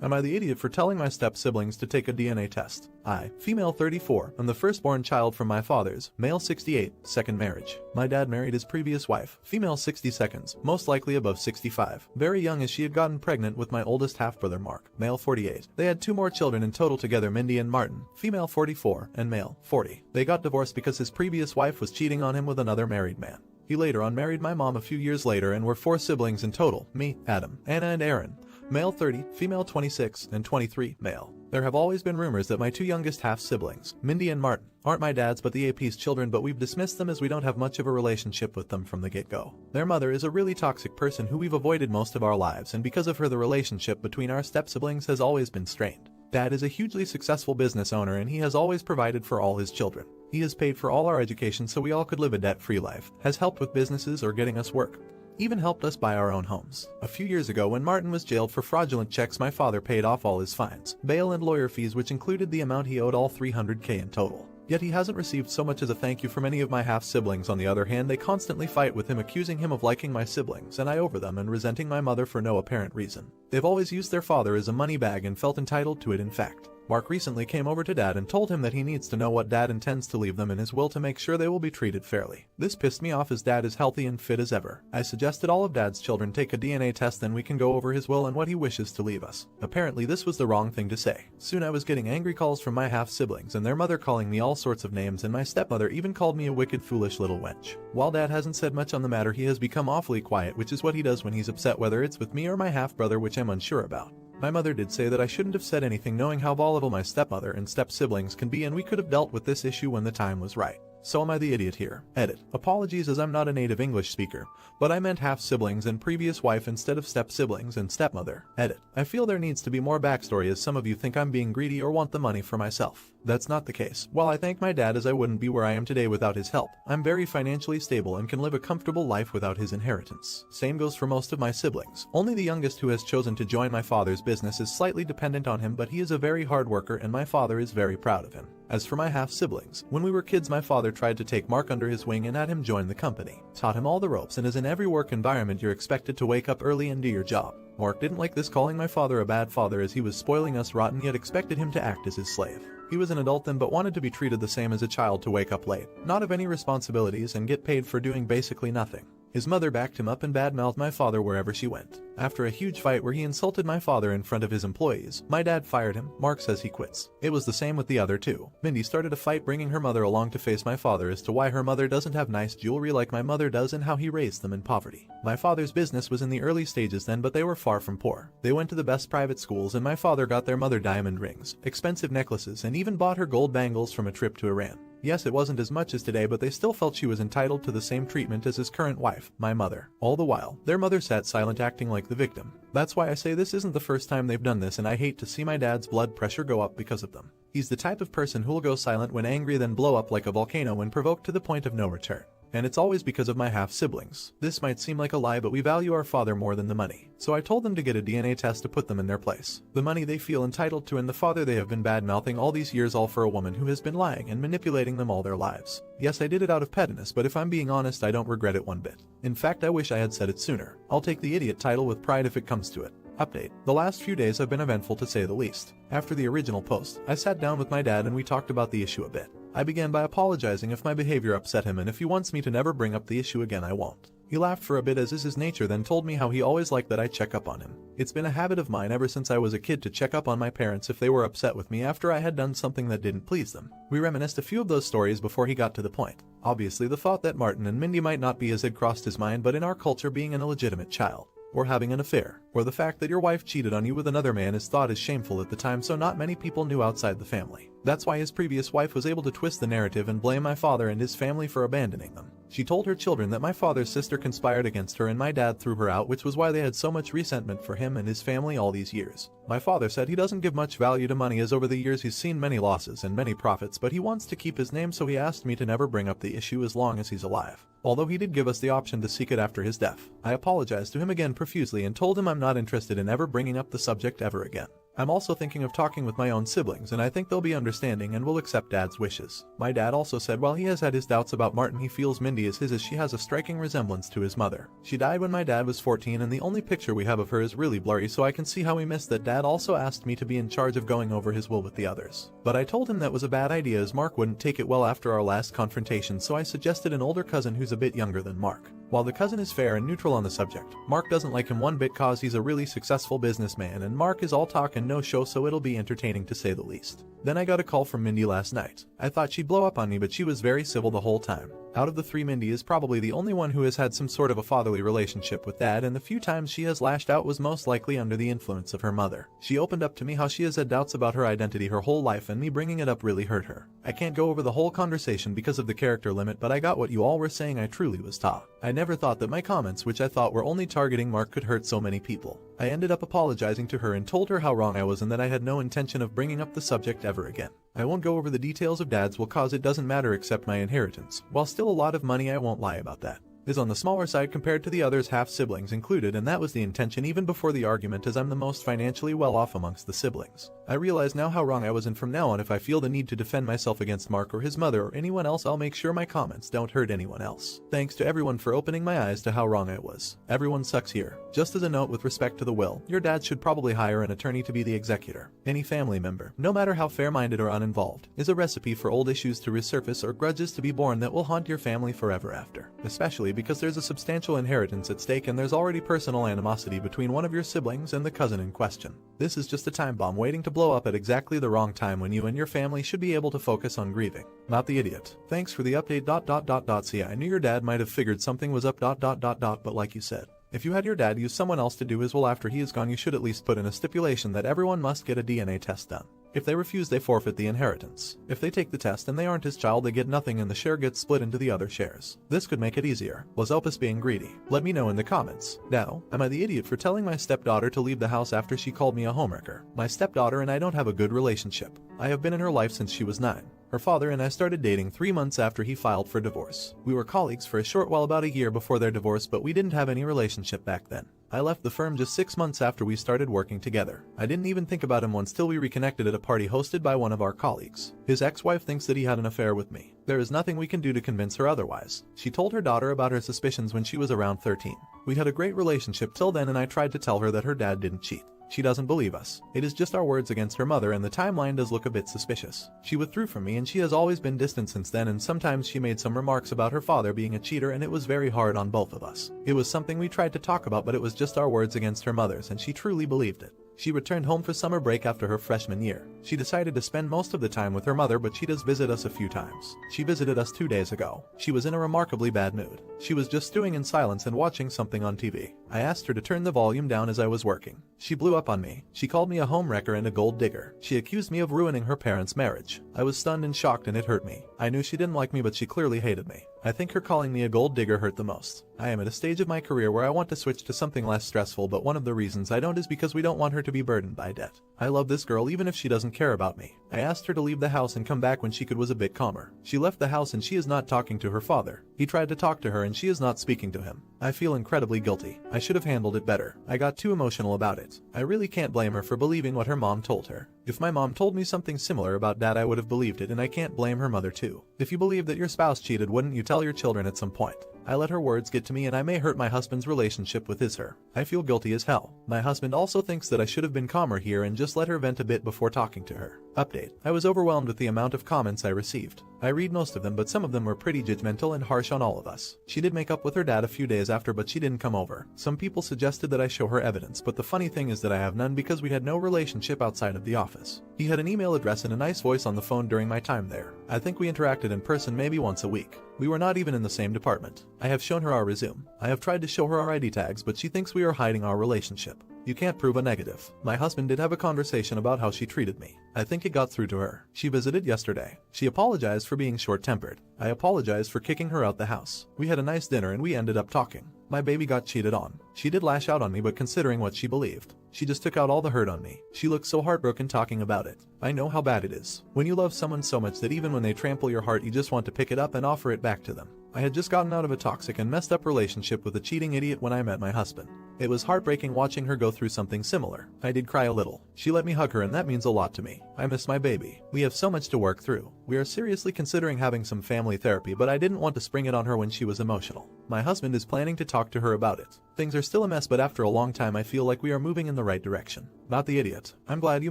Am I the idiot for telling my step-siblings to take a DNA test? I, female 34, am the firstborn child from my father's, male 68, second marriage. My dad married his previous wife, female 62nd, most likely above 65, very young as she had gotten pregnant with my oldest half-brother Mark, male 48. They had 2 more children in total together, Mindy and Martin, female 44, and male 40. They got divorced because his previous wife was cheating on him with another married man. He later on married my mom a few years later and were 4 siblings in total, me, Adam, Anna and Aaron. Male 30, female 26, and 23, male. There have always been rumors that my 2 youngest half-siblings, Mindy and Martin, aren't my dad's but the AP's children, but we've dismissed them as we don't have much of a relationship with them from the get-go. Their mother is a really toxic person who we've avoided most of our lives, and because of her the relationship between our step-siblings has always been strained. Dad is a hugely successful business owner and he has always provided for all his children. He has paid for all our education so we all could live a debt-free life, has helped with businesses or getting us work. Even helped us buy our own homes. A few years ago when Martin was jailed for fraudulent checks, my father paid off all his fines, bail and lawyer fees, which included the amount he owed, all $300K in total. Yet he hasn't received so much as a thank you from any of my half-siblings. On the other hand, they constantly fight with him, accusing him of liking my siblings and I over them and resenting my mother for no apparent reason. They've always used their father as a money bag and felt entitled to it. In fact, Mark recently came over to Dad and told him that he needs to know what Dad intends to leave them in his will to make sure they will be treated fairly. This pissed me off as Dad is healthy and fit as ever. I suggested all of Dad's children take a DNA test, then we can go over his will and what he wishes to leave us. Apparently this was the wrong thing to say. Soon I was getting angry calls from my half-siblings and their mother calling me all sorts of names, and my stepmother even called me a wicked foolish little wench. While Dad hasn't said much on the matter, he has become awfully quiet, which is what he does when he's upset, whether it's with me or my half-brother, which I'm unsure about. My mother did say that I shouldn't have said anything, knowing how volatile my stepmother and step-siblings can be, and we could have dealt with this issue when the time was right. So am I the idiot here? Edit. Apologies as I'm not a native English speaker, but I meant half-siblings and previous wife instead of step-siblings and stepmother. Edit. I feel there needs to be more backstory, as some of you think I'm being greedy or want the money for myself. That's not the case. While I thank my dad as I wouldn't be where I am today without his help, I'm very financially stable and can live a comfortable life without his inheritance. Same goes for most of my siblings. Only the youngest, who has chosen to join my father's business, is slightly dependent on him, but he is a very hard worker and my father is very proud of him. As for my half-siblings, when we were kids my father tried to take Mark under his wing and had him join the company. Taught him all the ropes, and as in every work environment you're expected to wake up early and do your job. Mark didn't like this, calling my father a bad father as he was spoiling us rotten, yet expected him to act as his slave. He was an adult then but wanted to be treated the same as a child, to wake up late, not have any responsibilities and get paid for doing basically nothing. His mother backed him up and badmouthed my father wherever she went. After a huge fight where he insulted my father in front of his employees, my dad fired him. Mark says he quits. It was the same with the other 2. Mindy started a fight, bringing her mother along to face my father as to why her mother doesn't have nice jewelry like my mother does and how he raised them in poverty. My father's business was in the early stages then, but they were far from poor. They went to the best private schools and my father got their mother diamond rings, expensive necklaces, and even bought her gold bangles from a trip to Iran. Yes, it wasn't as much as today, but they still felt she was entitled to the same treatment as his current wife, my mother. All the while, their mother sat silent, acting like the victim. That's why I say this isn't the first time they've done this, and I hate to see my dad's blood pressure go up because of them. He's the type of person who'll go silent when angry, then blow up like a volcano when provoked to the point of no return. And it's always because of my half-siblings. This might seem like a lie, but we value our father more than the money. So I told them to get a DNA test to put them in their place. The money they feel entitled to, and the father they have been bad-mouthing all these years, all for a woman who has been lying and manipulating them all their lives. Yes, I did it out of pettiness, but if I'm being honest, I don't regret it one bit. In fact, I wish I had said it sooner. I'll take the idiot title with pride if it comes to it. Update. The last few days have been eventful, to say the least. After the original post, I sat down with my dad and we talked about the issue a bit. I began by apologizing if my behavior upset him, and if he wants me to never bring up the issue again, I won't. He laughed for a bit, as is his nature, then told me how he always liked that I check up on him. It's been a habit of mine ever since I was a kid to check up on my parents if they were upset with me after I had done something that didn't please them. We reminisced a few of those stories before he got to the point. Obviously, the thought that Martin and Mindy might not be as had crossed his mind, but in our culture, being an illegitimate child, or having an affair, or the fact that your wife cheated on you with another man is thought as shameful at the time, so not many people knew outside the family. That's why his previous wife was able to twist the narrative and blame my father and his family for abandoning them. She told her children that my father's sister conspired against her and my dad threw her out, which was why they had so much resentment for him and his family all these years. My father said he doesn't give much value to money, as over the years he's seen many losses and many profits, but he wants to keep his name, so he asked me to never bring up the issue as long as he's alive. Although he did give us the option to seek it after his death. I apologized to him again profusely and told him I'm not interested in ever bringing up the subject ever again. I'm also thinking of talking with my own siblings, and I think they'll be understanding and will accept Dad's wishes. My dad also said while he has had his doubts about Martin, he feels Mindy is his as she has a striking resemblance to his mother. She died when my dad was 14 and the only picture we have of her is really blurry, so I can see how he missed that. Dad also asked me to be in charge of going over his will with the others. But I told him that was a bad idea as Mark wouldn't take it well after our last confrontation, so I suggested an older cousin who's a bit younger than Mark. While the cousin is fair and neutral on the subject, Mark doesn't like him one bit cause he's a really successful businessman and Mark is all talk and no show, so it'll be entertaining to say the least. Then I got a call from Mindy last night. I thought she'd blow up on me, but she was very civil the whole time. Out of the three, Mindy is probably the only one who has had some sort of a fatherly relationship with Dad, and the few times she has lashed out was most likely under the influence of her mother. She opened up to me how she has had doubts about her identity her whole life, and me bringing it up really hurt her. I can't go over the whole conversation because of the character limit, but I got what you all were saying. I truly was taught. I never thought that my comments, which I thought were only targeting Mark, could hurt so many people. I ended up apologizing to her and told her how wrong I was and that I had no intention of bringing up the subject ever again. I won't go over the details of Dad's will cause it doesn't matter except my inheritance. While still a lot of money, I won't lie about that. Is on the smaller side compared to the others, half-siblings included, and that was the intention even before the argument, as I'm the most financially well-off amongst the siblings. I realize now how wrong I was, and from now on if I feel the need to defend myself against Mark or his mother or anyone else, I'll make sure my comments don't hurt anyone else. Thanks to everyone for opening my eyes to how wrong I was. Everyone sucks here. Just as a note with respect to the will, your dad should probably hire an attorney to be the executor. Any family member, no matter how fair-minded or uninvolved, is a recipe for old issues to resurface or grudges to be born that will haunt your family forever after. Especially because there's a substantial inheritance at stake and there's already personal animosity between one of your siblings and the cousin in question. This is just a time bomb waiting to blow up at exactly the wrong time when you and your family should be able to focus on grieving, not the idiot. Thanks for the update. See, I knew your dad might have figured something was up. But like you said, if you had your dad use someone else to do his will after he is gone, you should at least put in a stipulation that everyone must get a DNA test done. If they refuse, they forfeit the inheritance. If they take the test and they aren't his child, they get nothing and the share gets split into the other shares. This could make it easier. Was Opus being greedy? Let me know in the comments. Now, am I the idiot for telling my stepdaughter to leave the house after she called me a homewrecker? My stepdaughter and I don't have a good relationship. I have been in her life since she was 9. Her father and I started dating 3 months after he filed for divorce. We were colleagues for a short while, about a year before their divorce, but we didn't have any relationship back then. I left the firm just 6 months after we started working together. I didn't even think about him once till we reconnected at a party hosted by one of our colleagues. His ex-wife thinks that he had an affair with me. There is nothing we can do to convince her otherwise. She told her daughter about her suspicions when she was around 13. We had a great relationship till then, and I tried to tell her that her dad didn't cheat. She doesn't believe us. It is just our words against her mother, and the timeline does look a bit suspicious. She withdrew from me and she has always been distant since then, and sometimes she made some remarks about her father being a cheater, and it was very hard on both of us. It was something we tried to talk about, but it was just our words against her mother's, and she truly believed it. She returned home for summer break after her freshman year. She decided to spend most of the time with her mother, but she does visit us a few times. She visited us 2 days ago. She was in a remarkably bad mood. She was just stewing in silence and watching something on TV. I asked her to turn the volume down as I was working. She blew up on me. She called me a homewrecker and a gold digger. She accused me of ruining her parents' marriage. I was stunned and shocked, and it hurt me. I knew she didn't like me, but she clearly hated me. I think her calling me a gold digger hurt the most. I am at a stage of my career where I want to switch to something less stressful, but one of the reasons I don't is because we don't want her to be burdened by debt. I love this girl even if she doesn't care about me. I asked her to leave the house and come back when she was a bit calmer. She left the house and she is not talking to her father. He tried to talk to her and she is not speaking to him. I feel incredibly guilty. I should have handled it better. I got too emotional about it. I really can't blame her for believing what her mom told her. If my mom told me something similar about Dad, I would have believed it, and I can't blame her mother too. If you believe that your spouse cheated, wouldn't you tell your children at some point? I let her words get to me, and I may hurt my husband's relationship with her. I feel guilty as hell. My husband also thinks that I should have been calmer here and just let her vent a bit before talking to her. Update. I was overwhelmed with the amount of comments I received. I read most of them, but some of them were pretty judgmental and harsh on all of us. She did make up with her dad a few days after, but she didn't come over. Some people suggested that I show her evidence, but the funny thing is that I have none because we had no relationship outside of the office. He had an email address and a nice voice on the phone during my time there. I think we interacted in person maybe once a week. We were not even in the same department. I have shown her our resume. I have tried to show her our ID tags, but she thinks we are hiding our relationship. You can't prove a negative. My husband did have a conversation about how she treated me. I think it got through to her. She visited yesterday. She apologized for being short-tempered. I apologized for kicking her out the house. We had a nice dinner and we ended up talking. My baby got cheated on. She did lash out on me, but considering what she believed, she just took out all the hurt on me. She looked so heartbroken talking about it. I know how bad it is. When you love someone so much that even when they trample your heart, you just want to pick it up and offer it back to them. I had just gotten out of a toxic and messed up relationship with a cheating idiot when I met my husband. It was heartbreaking watching her go through something similar. I did cry a little. She let me hug her and that means a lot to me. I miss my baby. We have so much to work through. We are seriously considering having some family therapy, but I didn't want to spring it on her when she was emotional. My husband is planning to talk to her about it. Things are still a mess, but after a long time I feel like we are moving in the right direction. Not the idiot. I'm glad you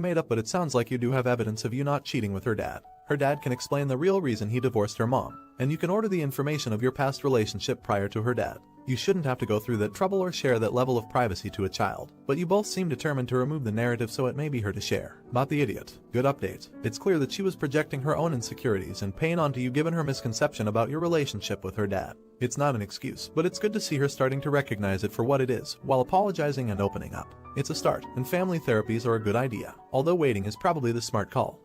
made up, but it sounds like you do have evidence of you not cheating with her dad. Her dad can explain the real reason he divorced her mom, and you can order the information of your past relationship prior to her dad. You shouldn't have to go through that trouble or share that level of privacy to a child, but you both seem determined to remove the narrative, so it may be her to share. Not the idiot. Good update. It's clear that she was projecting her own insecurities and pain onto you given her misconception about your relationship with her dad. It's not an excuse, but it's good to see her starting to recognize it for what it is, while apologizing and opening up. It's a start, and family therapies are a good idea, although waiting is probably the smart call.